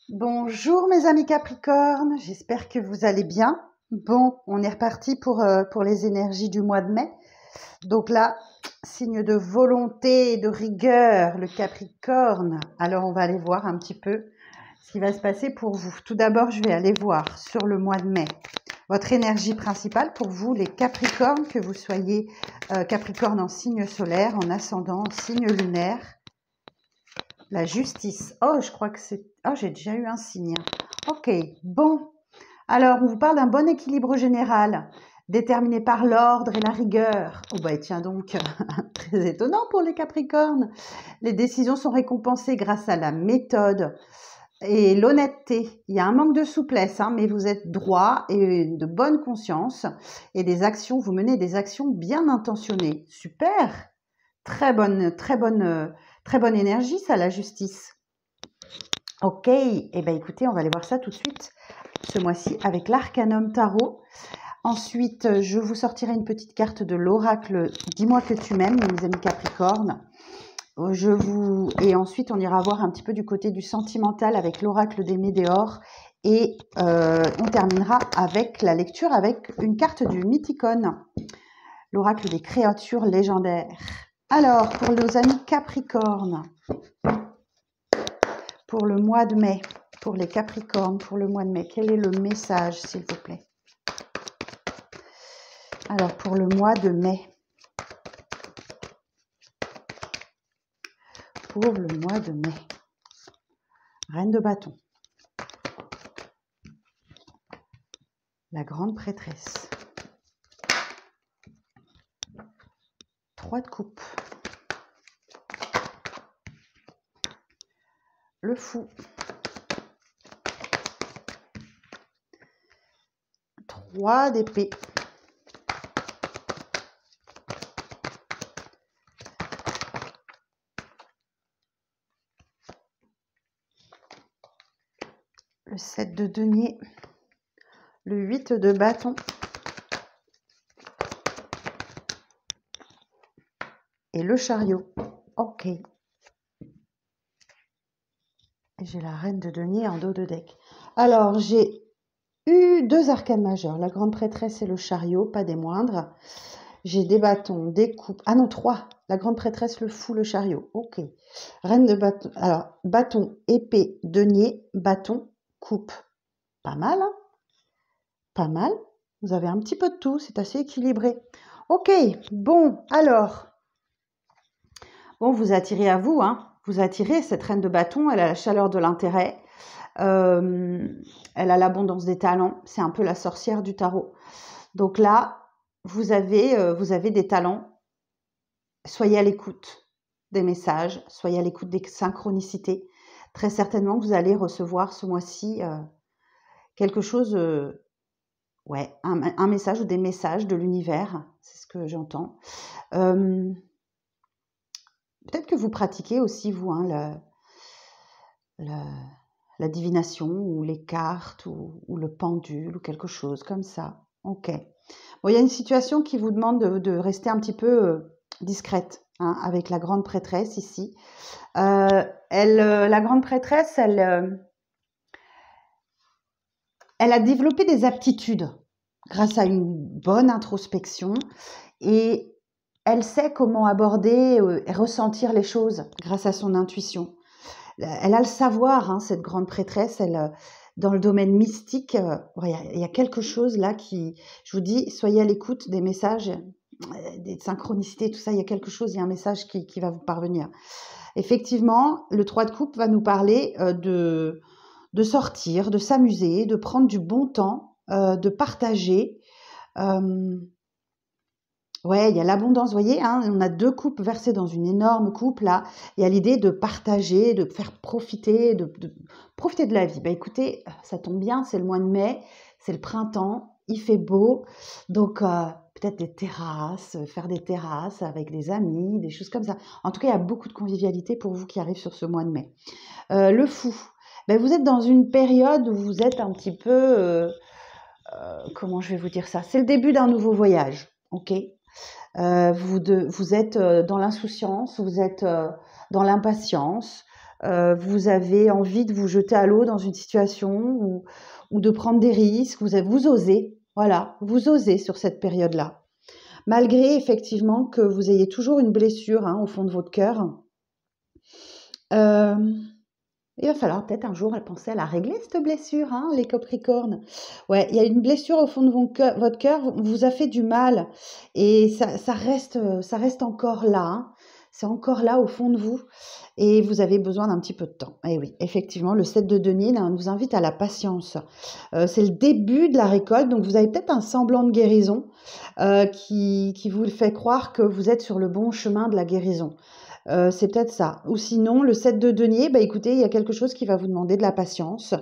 Bonjour mes amis Capricorne, j'espère que vous allez bien. Bon, on est reparti pour les énergies du mois de mai. Donc là, signe de volonté et de rigueur, le Capricorne. Alors on va aller voir un petit peu ce qui va se passer pour vous. Tout d'abord, je vais aller voir sur le mois de mai votre énergie principale pour vous, les Capricornes, que vous soyez Capricorne en signe solaire, en ascendant, en signe lunaire. La justice. Oh, je crois que c'est... Oh, j'ai déjà eu un signe. Ok, bon. Alors, on vous parle d'un bon équilibre général, déterminé par l'ordre et la rigueur. Oh, bah, tiens donc, très étonnant pour les Capricornes. Les décisions sont récompensées grâce à la méthode et l'honnêteté. Il y a un manque de souplesse, hein, mais vous êtes droit et de bonne conscience. Et des actions, vous menez des actions bien intentionnées. Super! Très bonne énergie, ça, la justice. Ok, et eh ben écoutez, on va aller voir ça tout de suite, ce mois-ci, avec l'Arcanum Tarot. Ensuite, je vous sortirai une petite carte de l'oracle « Dis-moi que tu m'aimes », mes amis Capricorne. Et ensuite, on ira voir un petit peu du côté du sentimental avec l'oracle des Médéors. Et on terminera avec la lecture avec une carte du Mythicone, l'oracle des créatures légendaires. Alors, pour nos amis Capricornes, pour le mois de mai, pour les Capricornes, pour le mois de mai, quel est le message, s'il vous plaît? Alors, pour le mois de mai, Reine de bâton, la grande prêtresse, 3 de coupe, le fou, 3 d'épée, le 7 de denier, le 8 de bâton et le chariot. Ok. Et j'ai la reine de denier en dos de deck. Alors, j'ai eu 2 arcanes majeures, la grande prêtresse et le chariot, pas des moindres. J'ai des bâtons, des coupes. Ah non, 3. La grande prêtresse, le fou, le chariot. Ok. Reine de bâton. Alors, bâton, épée, denier, bâton, coupe. Pas mal, hein? Pas mal. Vous avez un petit peu de tout. C'est assez équilibré. Ok. Bon, alors. Bon, vous attirez à vous, hein. Vous attirez cette reine de bâton. Elle a la chaleur de l'intérêt. Elle a l'abondance des talents. C'est un peu la sorcière du tarot. Donc là, vous avez des talents. Soyez à l'écoute des messages, soyez à l'écoute des synchronicités. Très certainement que vous allez recevoir ce mois-ci quelque chose, ouais, un message ou des messages de l'univers, c'est ce que j'entends. Peut-être que vous pratiquez aussi, vous, hein, la divination ou les cartes ou le pendule ou quelque chose comme ça. Ok. Bon, il y a une situation qui vous demande de rester un petit peu discrète, hein, avec la grande prêtresse ici. La grande prêtresse, elle a développé des aptitudes grâce à une bonne introspection et elle sait comment aborder et ressentir les choses grâce à son intuition. Elle a le savoir, hein, cette grande prêtresse, dans le domaine mystique, il y a quelque chose là qui, je vous dis, soyez à l'écoute des messages, des synchronicités, tout ça, il y a quelque chose, il y a un message qui va vous parvenir. Effectivement, le 3 de coupe va nous parler de sortir, de s'amuser, de prendre du bon temps, de partager. Ouais, il y a l'abondance, vous voyez, hein, on a 2 coupes versées dans une énorme coupe, là. Il y a l'idée de partager, de faire profiter, de profiter de la vie. Bah écoutez, ça tombe bien, c'est le mois de mai, c'est le printemps, il fait beau, donc peut-être des terrasses, faire des terrasses avec des amis, des choses comme ça. En tout cas, il y a beaucoup de convivialité pour vous qui arrivent sur ce mois de mai. Le fou, bah, vous êtes dans une période où vous êtes un petit peu, comment je vais vous dire ça? C'est le début d'un nouveau voyage, ok? Vous êtes dans l'insouciance, vous êtes dans l'impatience, vous avez envie de vous jeter à l'eau dans une situation ou de prendre des risques, vous osez, voilà, vous osez sur cette période-là. Malgré effectivement que vous ayez toujours une blessure hein, au fond de votre cœur, il va falloir peut-être un jour penser à la régler cette blessure, hein, les Capricornes. Ouais, il y a une blessure au fond de votre cœur, vous a fait du mal et ça reste encore là. Hein. C'est encore là au fond de vous et vous avez besoin d'un petit peu de temps. Et oui, effectivement, le 7 de denier nous invite à la patience. C'est le début de la récolte, donc vous avez peut-être un semblant de guérison qui vous fait croire que vous êtes sur le bon chemin de la guérison. C'est peut-être ça. Ou sinon, le 7 de denier, bah écoutez, il y a quelque chose qui va vous demander de la patience,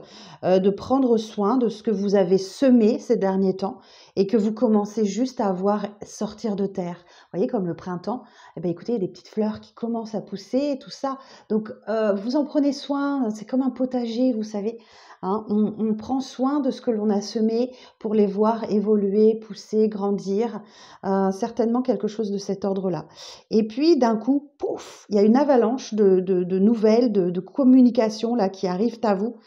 de prendre soin de ce que vous avez semé ces derniers temps et que vous commencez juste à voir sortir de terre. Vous voyez, comme le printemps, eh ben écoutez, il y a des petites fleurs qui commencent à pousser et tout ça. Donc, vous en prenez soin, c'est comme un potager, vous savez. Hein, on prend soin de ce que l'on a semé pour les voir évoluer, pousser, grandir. Certainement quelque chose de cet ordre-là. Et puis, d'un coup, pouf, il y a une avalanche de nouvelles, de communications là, qui arrivent à vous,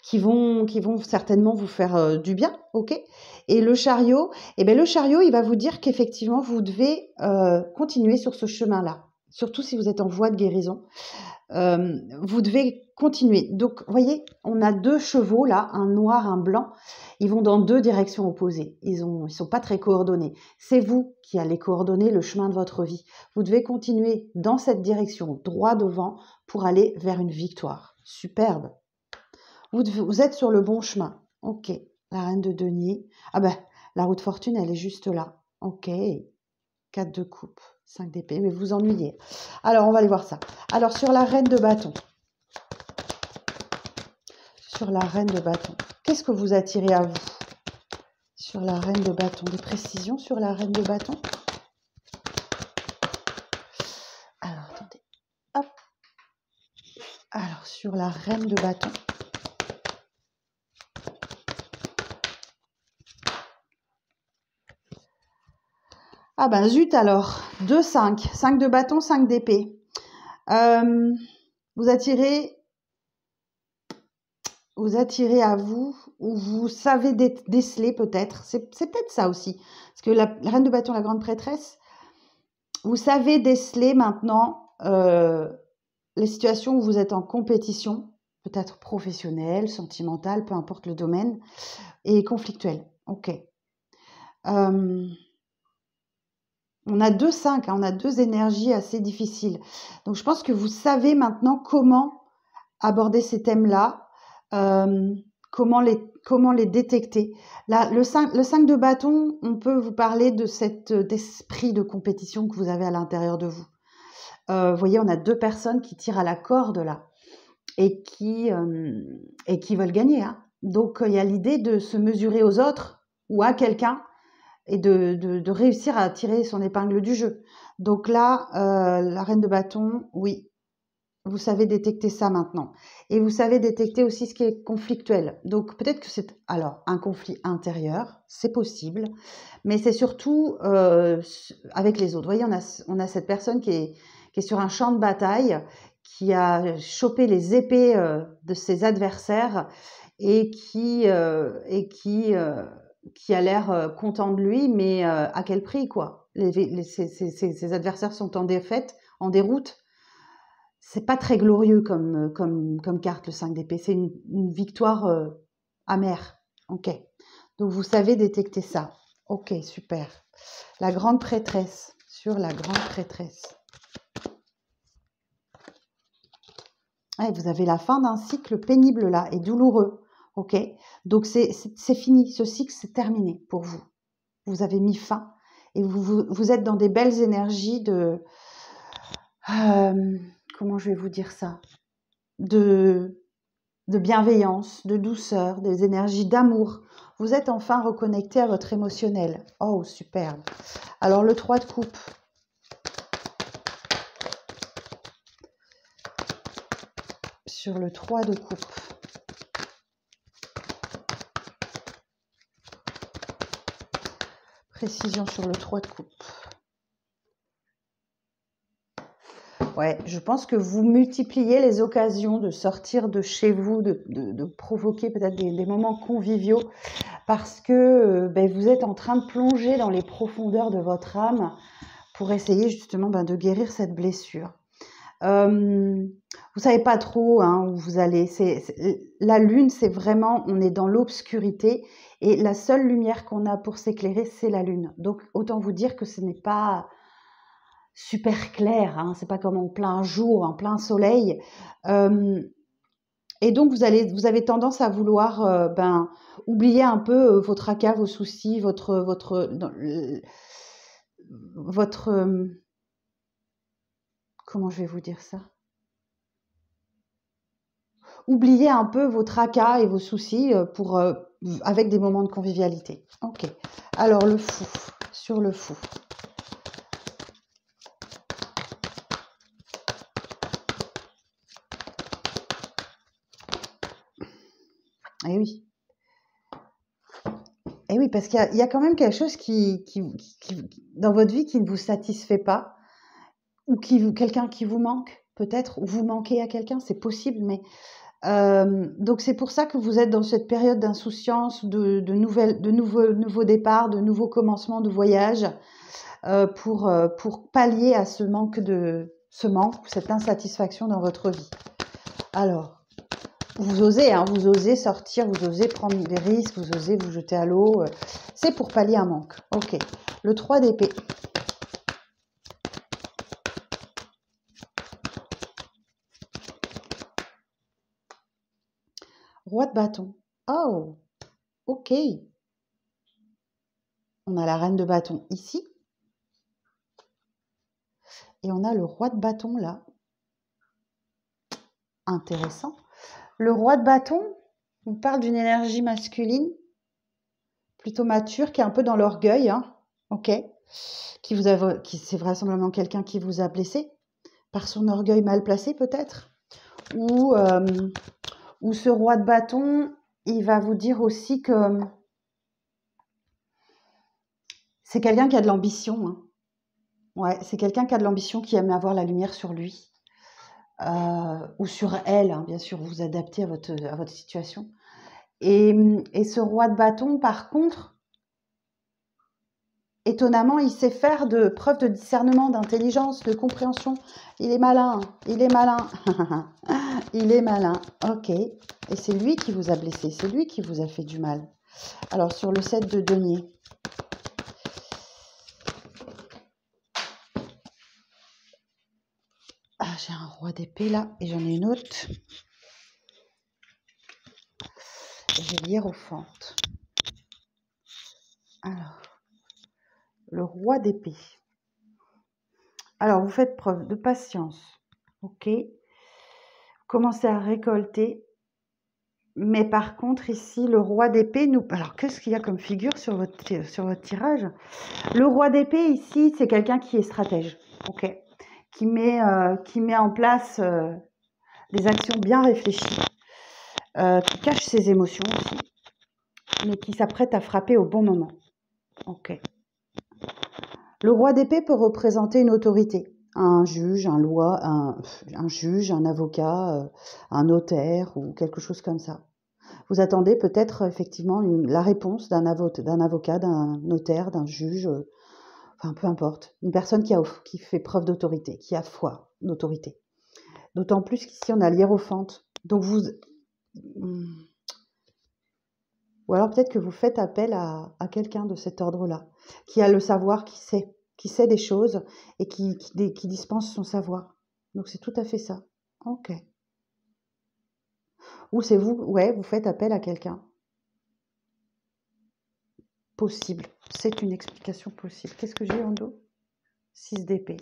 qui vont certainement vous faire du bien, ok? Et le chariot, eh ben, le chariot, il va vous dire qu'effectivement, vous devez continuer sur ce chemin-là, surtout si vous êtes en voie de guérison. Vous devez continuer. Donc, vous voyez, on a deux chevaux là, un noir, un blanc. Ils vont dans deux directions opposées. Ils sont pas très coordonnés. C'est vous qui allez coordonner le chemin de votre vie. Vous devez continuer dans cette direction, droit devant, pour aller vers une victoire. Superbe. Vous êtes sur le bon chemin. Ok. La reine de denier. Ah ben, la roue de fortune, elle est juste là. Ok. 4 de coupe, 5 d'épée, mais vous ennuyez. Alors, on va aller voir ça. Alors, sur la reine de bâton. Sur la reine de bâton. Qu'est-ce que vous attirez à vous? Sur la reine de bâton. Des précisions sur la reine de bâton? Alors, attendez. Hop. Alors, sur la reine de bâton. Ah ben, zut alors. 2, 5. 5 de bâton, 5 d'épée. Vous attirez à vous, ou vous savez déceler peut-être, c'est peut-être ça aussi, parce que la reine de bâton, la grande prêtresse, vous savez déceler maintenant les situations où vous êtes en compétition, peut-être professionnelle, sentimentale, peu importe le domaine, et conflictuelle. Ok. On a 2-5, hein, on a deux énergies assez difficiles. Donc je pense que vous savez maintenant comment aborder ces thèmes-là, comment les détecter. Là, le 5 de bâton, on peut vous parler de cet esprit de compétition que vous avez à l'intérieur de vous. Vous voyez, on a deux personnes qui tirent à la corde là et qui veulent gagner. Hein. Donc, il y a l'idée de se mesurer aux autres ou à quelqu'un et de réussir à tirer son épingle du jeu. Donc là, la reine de bâton, oui, vous savez détecter ça maintenant. Et vous savez détecter aussi ce qui est conflictuel. Donc peut-être que c'est alors un conflit intérieur, c'est possible, mais c'est surtout avec les autres. Vous voyez, on a cette personne qui est sur un champ de bataille, qui a chopé les épées de ses adversaires et qui a l'air content de lui, mais à quel prix quoi? Ses adversaires sont en défaite, en déroute. C'est pas très glorieux comme carte, le 5 d'épée. C'est une victoire amère. Ok. Donc, vous savez détecter ça. Ok, super. La grande prêtresse. Sur la grande prêtresse. Ouais, vous avez la fin d'un cycle pénible là et douloureux. Ok. Donc, c'est fini. Ce cycle, c'est terminé pour vous. Vous avez mis fin et vous êtes dans des belles énergies de... comment je vais vous dire ça? De bienveillance, de douceur, des énergies d'amour. Vous êtes enfin reconnecté à votre émotionnel. Oh, superbe. Alors, le 3 de coupe. Sur le 3 de coupe. Précision sur le 3 de coupe. Ouais, je pense que vous multipliez les occasions de sortir de chez vous, de provoquer peut-être des moments conviviaux parce que ben, vous êtes en train de plonger dans les profondeurs de votre âme pour essayer justement ben, de guérir cette blessure. Vous savez pas trop hein, où vous allez. La lune, c'est vraiment, on est dans l'obscurité et la seule lumière qu'on a pour s'éclairer, c'est la lune. Donc autant vous dire que ce n'est pas super clair, hein, c'est pas comme en plein jour, en plein soleil. Et donc vous avez tendance à vouloir ben, oublier un peu vos tracas, vos soucis, votre comment je vais vous dire ça? Oubliez un peu vos tracas et vos soucis avec des moments de convivialité. Ok. Alors le fou, sur le fou. Eh oui. Eh oui, parce qu'il y a quand même quelque chose dans votre vie qui ne vous satisfait pas, ou quelqu'un qui vous manque, peut-être, ou vous manquez à quelqu'un, c'est possible, mais donc c'est pour ça que vous êtes dans cette période d'insouciance, de nouveaux départs, de nouveaux commencements de voyage, pour pallier à ce manque, cette insatisfaction dans votre vie. Alors, vous osez, hein, vous osez sortir, vous osez prendre des risques, vous osez vous jeter à l'eau. C'est pour pallier un manque. Ok. Le 3 d'épée. Roi de bâton. Oh, ok. On a la reine de bâton ici. Et on a le roi de bâton là. Intéressant. Le roi de bâton, on parle d'une énergie masculine, plutôt mature, qui est un peu dans l'orgueil. Hein. Ok. Qui c'est vraisemblablement quelqu'un qui vous a blessé par son orgueil mal placé peut-être. Ou ce roi de bâton, il va vous dire aussi que c'est quelqu'un qui a de l'ambition. Hein. Ouais, c'est quelqu'un qui a de l'ambition, qui aime avoir la lumière sur lui. Ou sur elle, hein, bien sûr, vous vous adaptez à votre situation. Et ce roi de bâton, par contre, étonnamment, il sait faire preuve de discernement, d'intelligence, de compréhension. Il est malin, il est malin. Il est malin, ok. Et c'est lui qui vous a blessé, c'est lui qui vous a fait du mal. Alors, sur le 7 de denier. Ah, j'ai un roi d'épée là, et j'en ai une autre. J'ai l'hiérophante. Alors, le roi d'épée. Alors, vous faites preuve de patience, ok. Commencez à récolter. Mais par contre, ici, le roi d'épée nous... Alors, qu'est-ce qu'il y a comme figure sur votre tirage? Le roi d'épée, ici, c'est quelqu'un qui est stratège, ok, qui met en place des actions bien réfléchies, qui cache ses émotions aussi, mais qui s'apprête à frapper au bon moment, ok. Le roi d'épée peut représenter une autorité, un juge, un juge, un avocat, un notaire ou quelque chose comme ça. Vous attendez peut-être effectivement la réponse d'un avocat, d'un notaire, d'un juge, enfin peu importe, une personne qui fait preuve d'autorité, qui a foi d'autorité. D'autant plus qu'ici on a l'hiérophante. Donc ou alors peut-être que vous faites appel à quelqu'un de cet ordre-là, qui a le savoir, qui sait des choses et qui dispense son savoir. Donc c'est tout à fait ça. Ok. Ou c'est vous, ouais, vous faites appel à quelqu'un. Possible. C'est une explication possible. Qu'est-ce que j'ai en dos? 6 d'épée.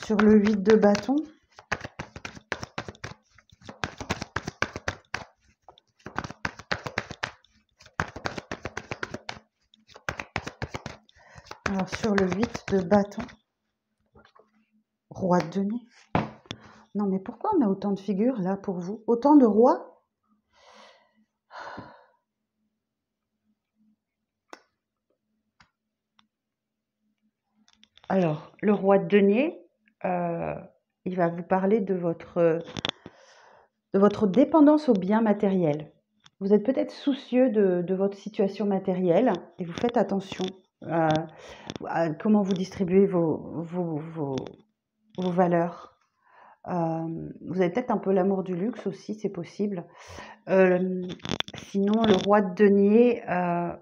Sur le 8 de bâton. Alors sur le 8 de bâton. Roi de denier. Non mais pourquoi on a autant de figures là pour vous? Autant de rois? Alors, le roi de denier, il va vous parler de votre dépendance aux biens matériels. Vous êtes peut-être soucieux de votre situation matérielle et vous faites attention à comment vous distribuez vos valeurs. Vous avez peut-être un peu l'amour du luxe aussi, c'est possible. Sinon, le roi de denier,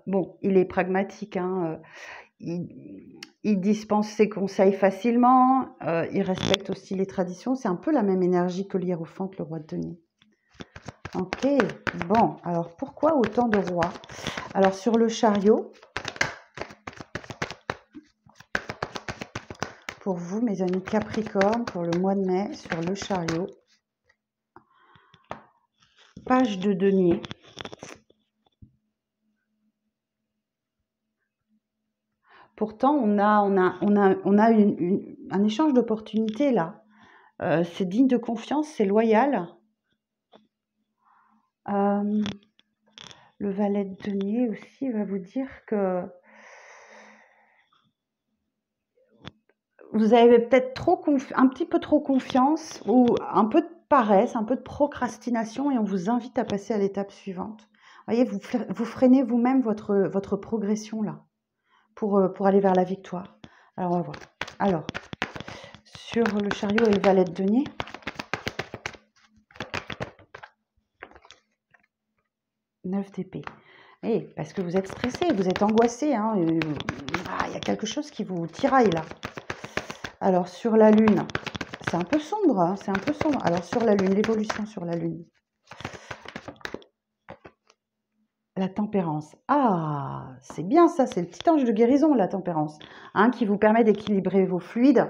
bon, il est pragmatique, hein, il dispense ses conseils facilement, il respecte aussi les traditions. C'est un peu la même énergie que l'hiérophante, le roi de denier. Ok, bon, alors pourquoi autant de rois? Alors sur le chariot, pour vous, mes amis Capricorne, pour le mois de mai, sur le chariot, page de denier. Pourtant, on a un échange d'opportunités là. C'est digne de confiance, c'est loyal. Le valet de denier aussi va vous dire que vous avez peut-être un petit peu trop confiance ou un peu de paresse, un peu de procrastination et on vous invite à passer à l'étape suivante. Vous voyez, vous freinez vous-même votre progression là pour aller vers la victoire. Alors, on va voir. Alors, sur le chariot et le valet de denier, neuf d'épée. Et parce que vous êtes stressé, vous êtes angoissé, hein, il y a quelque chose qui vous tiraille là. Alors sur la lune, c'est un peu sombre, hein, c'est un peu sombre. Alors sur la lune, l'évolution sur la lune. La tempérance. Ah, c'est bien ça, c'est le petit ange de guérison, la tempérance, hein, qui vous permet d'équilibrer vos fluides.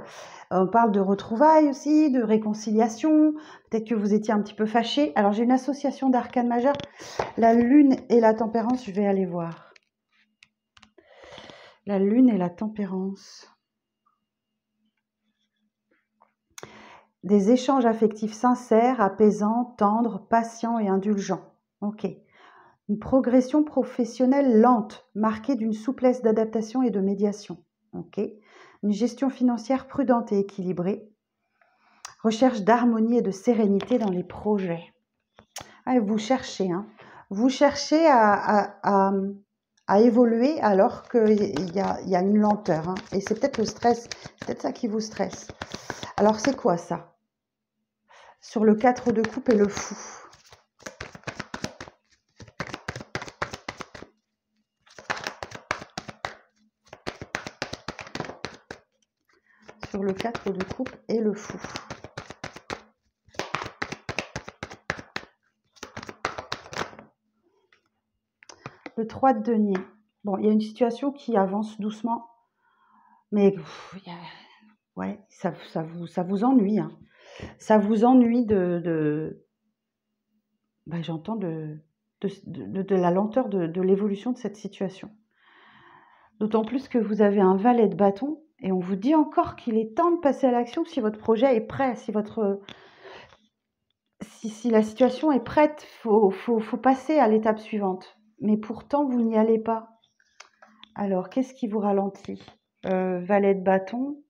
On parle de retrouvailles aussi, de réconciliation. Peut-être que vous étiez un petit peu fâché. Alors j'ai une association d'arcanes majeures. La lune et la tempérance, je vais aller voir. La lune et la tempérance. Des échanges affectifs sincères, apaisants, tendres, patients et indulgents. Ok. Une progression professionnelle lente, marquée d'une souplesse d'adaptation et de médiation. Ok. Une gestion financière prudente et équilibrée. Recherche d'harmonie et de sérénité dans les projets. Ah, vous cherchez, hein. Vous cherchez à évoluer alors qu'il y a une lenteur. Hein. Et c'est peut-être le stress, c'est peut-être ça qui vous stresse. Alors c'est quoi ça? Sur le 4 de coupe et le fou. Sur le 4 de coupe et le fou. Le 3 de denier. Bon, il y a une situation qui avance doucement, mais ouais, ça vous ennuie. Hein. Ça vous ennuie j'entends de la lenteur de l'évolution de cette situation. D'autant plus que vous avez un valet de bâton et on vous dit encore qu'il est temps de passer à l'action si votre projet est prêt, si la situation est prête, faut passer à l'étape suivante. Mais pourtant, vous n'y allez pas. Alors, qu'est-ce qui vous ralentit? Valet de bâton.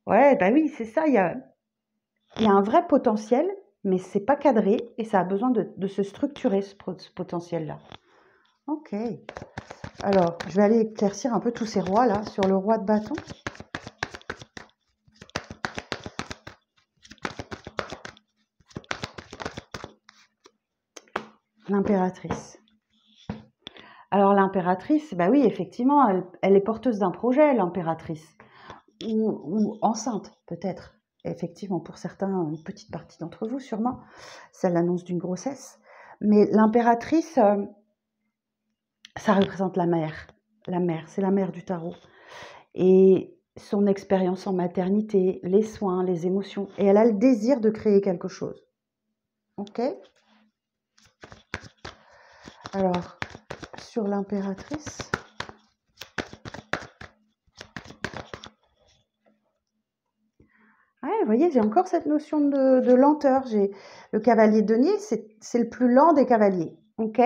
Ouais, bah oui, c'est ça. Il y a un vrai potentiel, mais c'est pas cadré et ça a besoin de se structurer, ce potentiel-là. Ok. Alors, je vais aller éclaircir un peu tous ces rois-là sur le roi de bâton. L'impératrice. Alors l'impératrice, bah oui, effectivement, elle est porteuse d'un projet, l'impératrice. Ou enceinte, peut-être. Effectivement, pour certains, une petite partie d'entre vous, sûrement. C'est l'annonce d'une grossesse. Mais l'impératrice, ça représente la mère. La mère, c'est la mère du tarot. Et son expérience en maternité, les soins, les émotions. Et elle a le désir de créer quelque chose. Ok ? Alors, sur l'impératrice. Ouais, vous voyez, j'ai encore cette notion de lenteur. J'ai le cavalier de denier, c'est le plus lent des cavaliers. Ok ?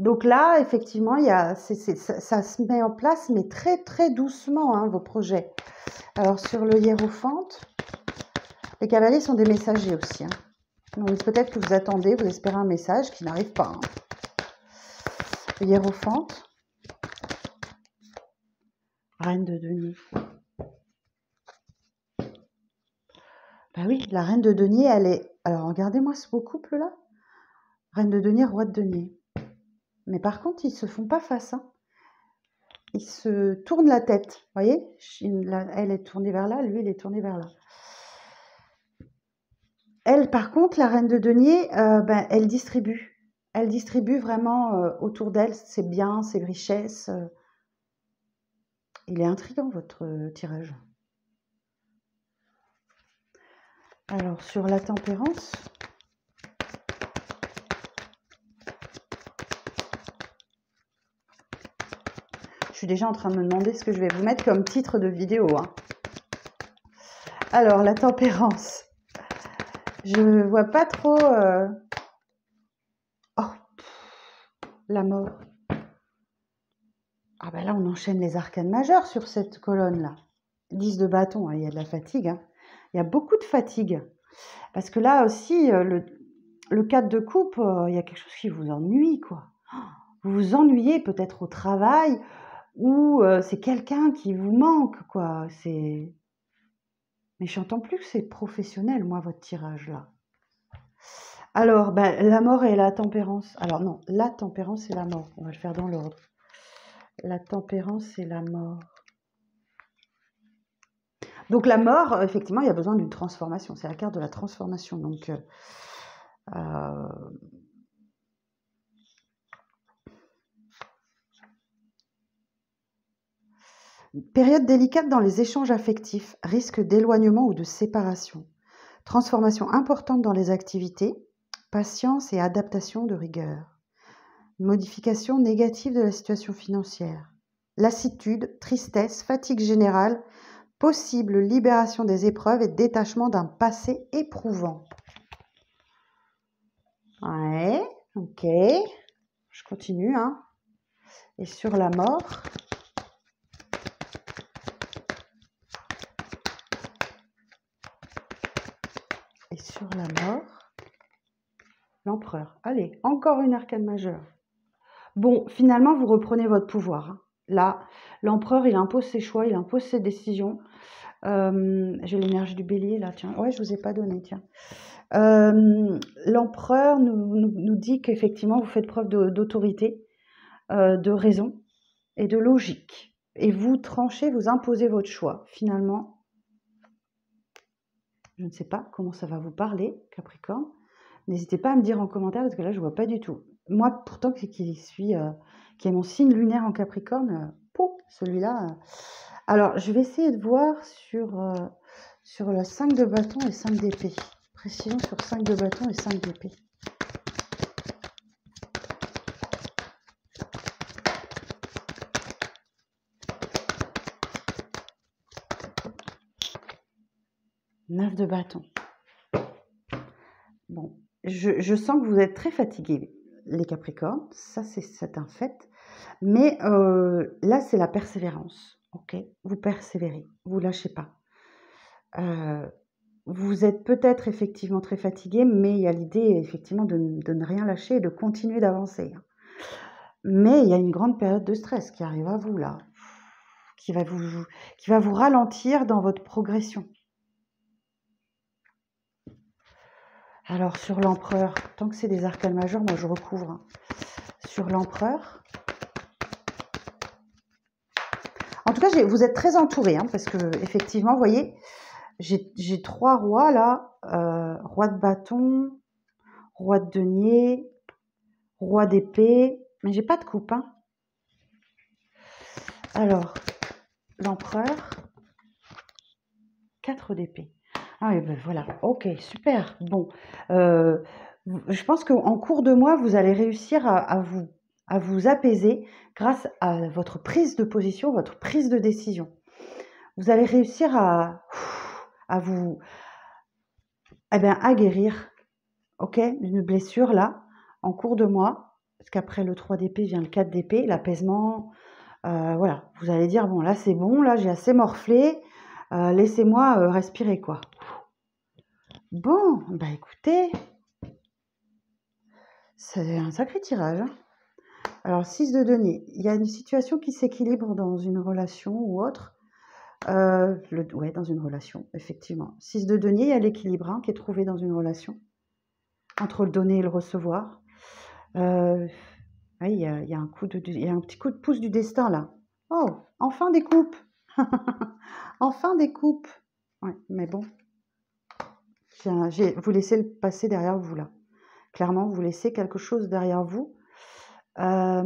Donc là, effectivement, ça se met en place, mais très, très doucement, hein, vos projets. Alors, sur le hiérophante, les cavaliers sont des messagers aussi. Hein. Donc, peut-être que vous attendez, vous espérez un message qui n'arrive pas. Hein. Le hiérophante, reine de denier. Bah oui, la reine de denier, elle est... Alors, regardez-moi ce beau couple-là. Reine de denier, roi de denier. Mais par contre, ils se font pas face. Hein. Ils se tournent la tête. Vous voyez, elle est tournée vers là, lui, il est tourné vers là. Elle, par contre, la reine de denier, ben, elle distribue. Elle distribue vraiment autour d'elle ses biens, ses richesses. Il est intriguant, votre tirage. Alors, sur la tempérance... Je suis déjà en train de me demander ce que je vais vous mettre comme titre de vidéo. Hein. Alors, la tempérance. Je vois pas trop... Oh, la mort. Ah ben là, on enchaîne les arcanes majeures sur cette colonne-là. 10 de bâton, hein, il y a de la fatigue. Hein. Il y a beaucoup de fatigue. Parce que là aussi, le 4 de coupe, il y a quelque chose qui vous ennuie, quoi. Vous vous ennuyez peut-être au travail ou c'est quelqu'un qui vous manque, quoi. C'est... Mais je n'entends plus que c'est professionnel, moi, votre tirage, là. Alors, ben, la mort et la tempérance. Alors non, la tempérance et la mort. On va le faire dans l'ordre. La tempérance et la mort. Donc la mort, effectivement, il y a besoin d'une transformation. C'est la carte de la transformation. Donc, période délicate dans les échanges affectifs, risque d'éloignement ou de séparation. Transformation importante dans les activités, patience et adaptation de rigueur. Modification négative de la situation financière. Lassitude, tristesse, fatigue générale, possible libération des épreuves et détachement d'un passé éprouvant. Ouais, ok. Je continue, hein. Et sur la mort. Et sur la mort, l'empereur. Allez, encore une arcane majeure. Bon, finalement, vous reprenez votre pouvoir. Hein. Là, l'empereur, il impose ses choix, il impose ses décisions. J'ai l'énergie du bélier, là, tiens. Ouais, je ne vous ai pas donné, tiens. L'empereur nous dit qu'effectivement, vous faites preuve d'autorité, de raison et de logique. Et vous tranchez, vous imposez votre choix. Finalement, je ne sais pas comment ça va vous parler, Capricorne. N'hésitez pas à me dire en commentaire, parce que là, je ne vois pas du tout. Moi, pourtant, qui est mon signe lunaire en Capricorne, celui-là. Alors, je vais essayer de voir sur le 5 de bâton et 5 d'épée. Précision sur 5 de bâton et 5 d'épée. Neuf de bâton. Bon, je sens que vous êtes très fatigués, les Capricornes. Ça, c'est un fait. Mais là, c'est la persévérance. Ok, vous persévérez, vous lâchez pas. Vous êtes peut-être effectivement très fatigué, mais il y a l'idée effectivement de ne rien lâcher et de continuer d'avancer. Mais il y a une grande période de stress qui arrive à vous là, qui va vous ralentir dans votre progression. Alors sur l'empereur, tant que c'est des arcanes majeurs, moi je recouvre. Hein. Sur l'empereur. En tout cas, vous êtes très entouré, hein, parce que effectivement, vous voyez, j'ai 3 rois là, roi de bâton, roi de denier, roi d'épée, mais j'ai pas de coupe. Hein. Alors, l'empereur, 4 d'épée. Ah oui, ben voilà, ok, super. Bon, je pense qu'en cours de mois, vous allez réussir à vous apaiser grâce à votre prise de position, votre prise de décision. Vous allez réussir à vous à guérir, ok, d'une blessure là, en cours de mois. Parce qu'après le 3 d'épée vient le 4 d'épée, l'apaisement. Voilà, vous allez dire, bon, là, c'est bon, là, j'ai assez morflé. Laissez-moi respirer, quoi. Bon, bah écoutez, c'est un sacré tirage, hein. Alors, 6 de denier. Il y a une situation qui s'équilibre dans une relation ou autre. Ouais, dans une relation, effectivement. 6 de denier, il y a l'équilibre hein, qui est trouvé dans une relation. Entre le donner et le recevoir. Oui, il y a un petit coup de pouce du destin, là. Oh, enfin des coupes. Enfin des coupes. Ouais, mais bon. Vous laissez le passé derrière vous, là. Clairement, vous laissez quelque chose derrière vous. 3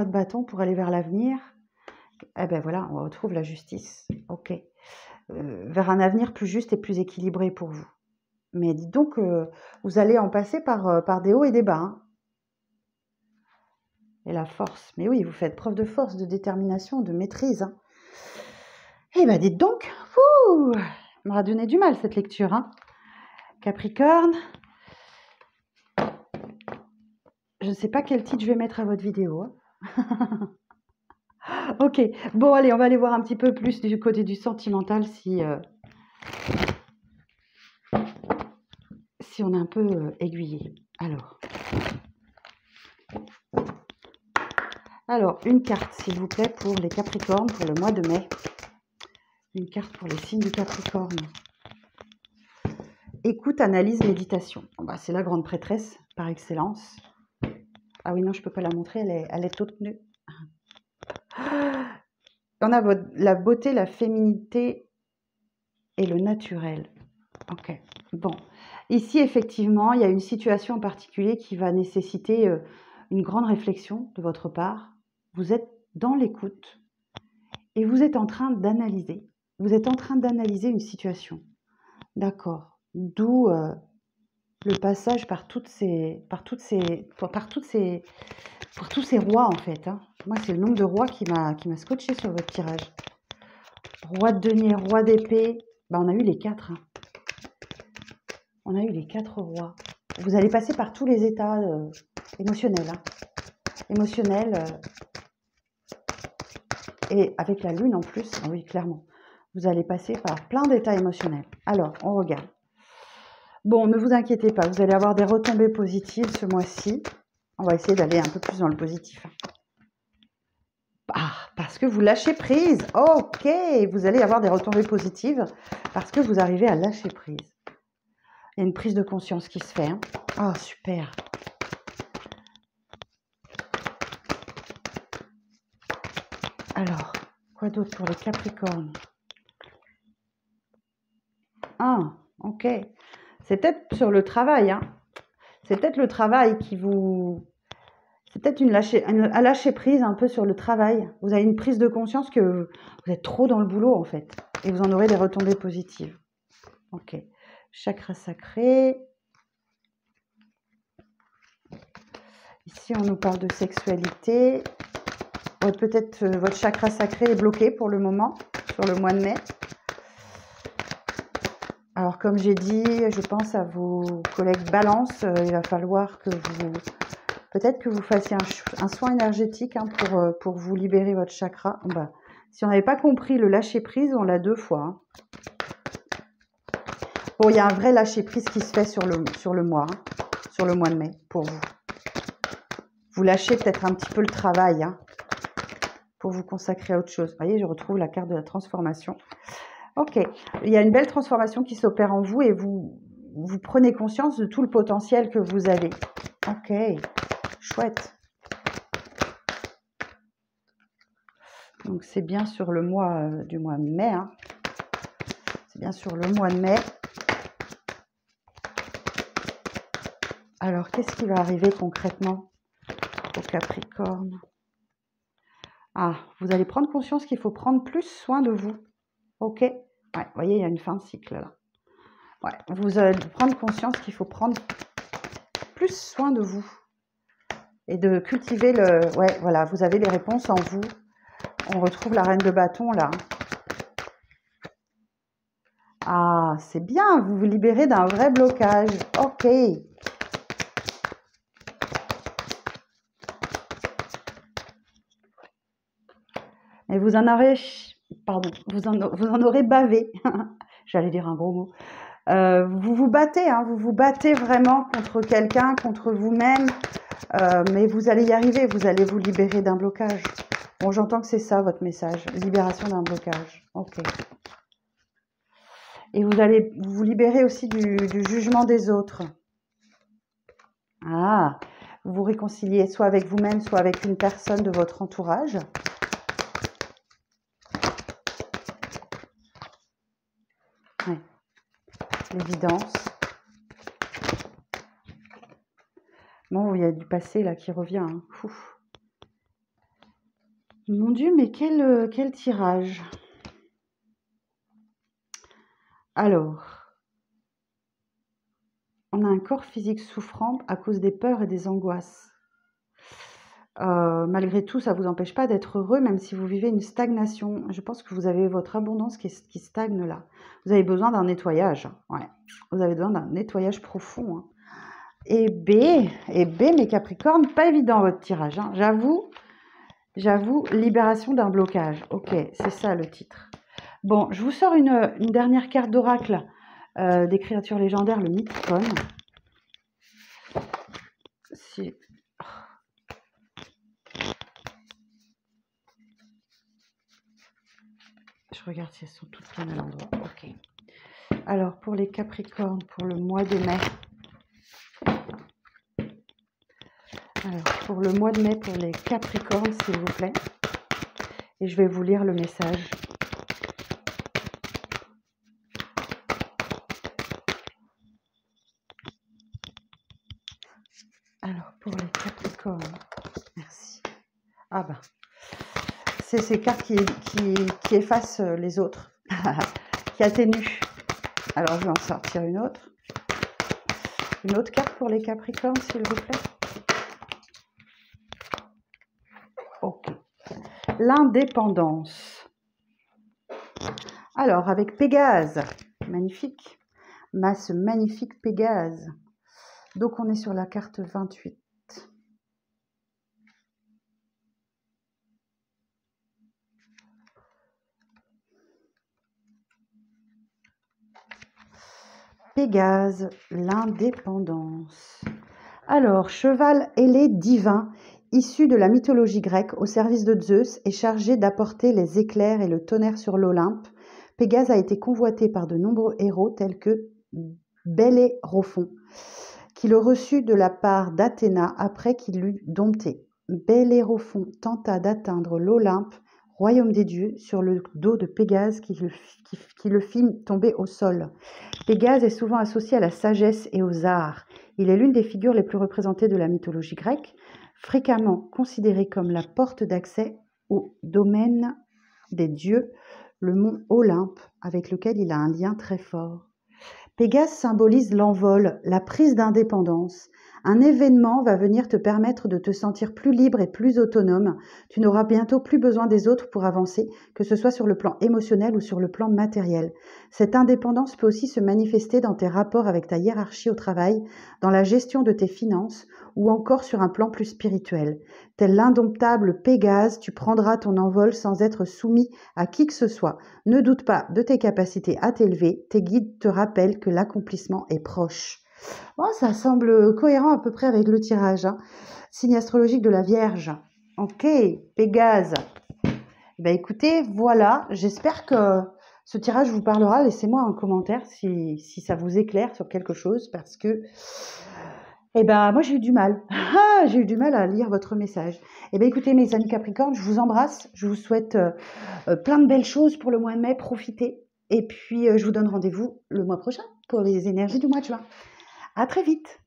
de bâton pour aller vers l'avenir. Eh ben voilà, on retrouve la justice. Ok. Vers un avenir plus juste et plus équilibré pour vous. Mais dites donc, vous allez en passer par des hauts et des bas. Hein. Et la force. Mais oui, vous faites preuve de force, de détermination, de maîtrise. Hein. Eh ben dites donc, ça m'aura donné du mal cette lecture. Hein. Capricorne. Je ne sais pas quel titre je vais mettre à votre vidéo. Hein. Ok, bon allez, on va aller voir un petit peu plus du côté du sentimental si on est un peu aiguillé. Alors, une carte s'il vous plaît pour les Capricornes pour le mois de mai. Une carte pour les signes du Capricorne. Écoute, analyse, méditation. Bon, bah, c'est la grande prêtresse par excellence. Ah oui, non, je ne peux pas la montrer, elle est toute nue. On a la beauté, la féminité et le naturel. Ok, bon. Ici, effectivement, il y a une situation en particulier qui va nécessiter une grande réflexion de votre part. Vous êtes dans l'écoute et vous êtes en train d'analyser. Vous êtes en train d'analyser une situation. D'accord. D'où le passage par tous ces rois, en fait. Hein. Moi, c'est le nombre de rois qui m'a scotché sur votre tirage. Roi de denier, roi d'épée. Ben, on a eu les 4. Hein. On a eu les 4 rois. Vous allez passer par tous les états émotionnels. Hein. Émotionnels. Et avec la lune en plus, ah oui, clairement. Vous allez passer par plein d'états émotionnels. Alors, on regarde. Bon, ne vous inquiétez pas, vous allez avoir des retombées positives ce mois-ci. On va essayer d'aller un peu plus dans le positif. Ah, parce que vous lâchez prise. Ok, vous allez avoir des retombées positives parce que vous arrivez à lâcher prise. Il y a une prise de conscience qui se fait. Hein. Oh, super. Alors, quoi d'autre pour les Capricornes? Ah, ok. C'est peut-être sur le travail. Hein. C'est peut-être le travail qui vous... C'est peut-être un lâcher prise un peu sur le travail. Vous avez une prise de conscience que vous êtes trop dans le boulot, en fait. Et vous en aurez des retombées positives. Ok. Chakra sacré. Ici, on nous parle de sexualité. Peut-être votre chakra sacré est bloqué pour le moment, sur le mois de mai. Alors, comme j'ai dit, je pense à vos collègues balance. Il va falloir que vous... Peut-être que vous fassiez un soin énergétique hein, pour vous libérer votre chakra. Bah, si on n'avait pas compris le lâcher-prise, on l'a 2 fois. Hein. Bon, il y a un vrai lâcher-prise qui se fait sur le mois de mai, pour vous. Vous lâchez peut-être un petit peu le travail hein, pour vous consacrer à autre chose. Vous voyez, je retrouve la carte de la transformation. Ok, il y a une belle transformation qui s'opère en vous et vous prenez conscience de tout le potentiel que vous avez. Ok, chouette. Donc, c'est bien sur le mois du mois de mai. Hein. C'est bien sur le mois de mai. Alors, qu'est-ce qui va arriver concrètement au Capricorne? Ah, vous allez prendre conscience qu'il faut prendre plus soin de vous. Ok. Ouais, vous voyez, il y a une fin de cycle là. Ouais, vous allez prendre conscience qu'il faut prendre plus soin de vous. Et de cultiver le... Ouais, voilà, vous avez les réponses en vous. On retrouve la reine de bâton là. Ah, c'est bien, vous vous libérez d'un vrai blocage. Ok. Et vous en aurez, pardon, vous en aurez bavé. J'allais dire un gros mot. Vous vous battez, hein, vous vous battez vraiment contre quelqu'un, contre vous-même, mais vous allez y arriver, vous allez vous libérer d'un blocage. Bon, j'entends que c'est ça votre message, libération d'un blocage. Ok. Et vous allez vous libérer aussi du jugement des autres. Ah, vous vous réconciliez soit avec vous-même, soit avec une personne de votre entourage. Ouais. L'évidence. Bon, il y a du passé là qui revient. Hein. Mon Dieu, mais quel tirage. Alors, on a un corps physique souffrant à cause des peurs et des angoisses. Malgré tout, ça ne vous empêche pas d'être heureux, même si vous vivez une stagnation. Je pense que vous avez votre abondance qui stagne là. Vous avez besoin d'un nettoyage. Ouais. Vous avez besoin d'un nettoyage profond. Hein. Et B, mes Capricornes, pas évident votre tirage. Hein. J'avoue, libération d'un blocage. Ok, c'est ça le titre. Bon, je vous sors une dernière carte d'oracle des créatures légendaires, le Mythicone. Je regarde si elles sont toutes bien à l'endroit. Ok. Alors, pour les Capricornes, pour le mois de mai. Alors, pour le mois de mai, pour les Capricornes, s'il vous plaît. Et je vais vous lire le message. Alors, pour les Capricornes, merci. Ah ben, c'est ces cartes qui effacent les autres, qui atténuent. Alors, je vais en sortir une autre. Une autre carte pour les Capricornes, s'il vous plaît. Ok. L'indépendance. Alors, avec Pégase, magnifique. Ce magnifique Pégase. Donc, on est sur la carte 28. Pégase, l'indépendance. Alors, cheval ailé divin, issu de la mythologie grecque au service de Zeus et chargé d'apporter les éclairs et le tonnerre sur l'Olympe, Pégase a été convoité par de nombreux héros tels que Bellérophon, qui le reçut de la part d'Athéna après qu'il l'eut dompté. Bellérophon tenta d'atteindre l'Olympe, royaume des dieux, sur le dos de Pégase qui le fit tomber au sol. Pégase est souvent associé à la sagesse et aux arts. Il est l'une des figures les plus représentées de la mythologie grecque, fréquemment considéré comme la porte d'accès au domaine des dieux, le mont Olympe, avec lequel il a un lien très fort. Pégase symbolise l'envol, la prise d'indépendance. Un événement va venir te permettre de te sentir plus libre et plus autonome. Tu n'auras bientôt plus besoin des autres pour avancer, que ce soit sur le plan émotionnel ou sur le plan matériel. Cette indépendance peut aussi se manifester dans tes rapports avec ta hiérarchie au travail, dans la gestion de tes finances ou encore sur un plan plus spirituel. Tel l'indomptable Pégase, tu prendras ton envol sans être soumis à qui que ce soit. Ne doute pas de tes capacités à t'élever. Tes guides te rappellent que l'accomplissement est proche. Bon, ça semble cohérent à peu près avec le tirage. Hein. Signe astrologique de la Vierge. Ok, Pégase. Ben écoutez, voilà. J'espère que ce tirage vous parlera. Laissez-moi un commentaire si ça vous éclaire sur quelque chose parce que moi j'ai eu du mal. J'ai eu du mal à lire votre message. Écoutez mes amis Capricorne, je vous embrasse. Je vous souhaite plein de belles choses pour le mois de mai. Profitez. Et puis je vous donne rendez-vous le mois prochain pour les énergies du mois de juin. À très vite.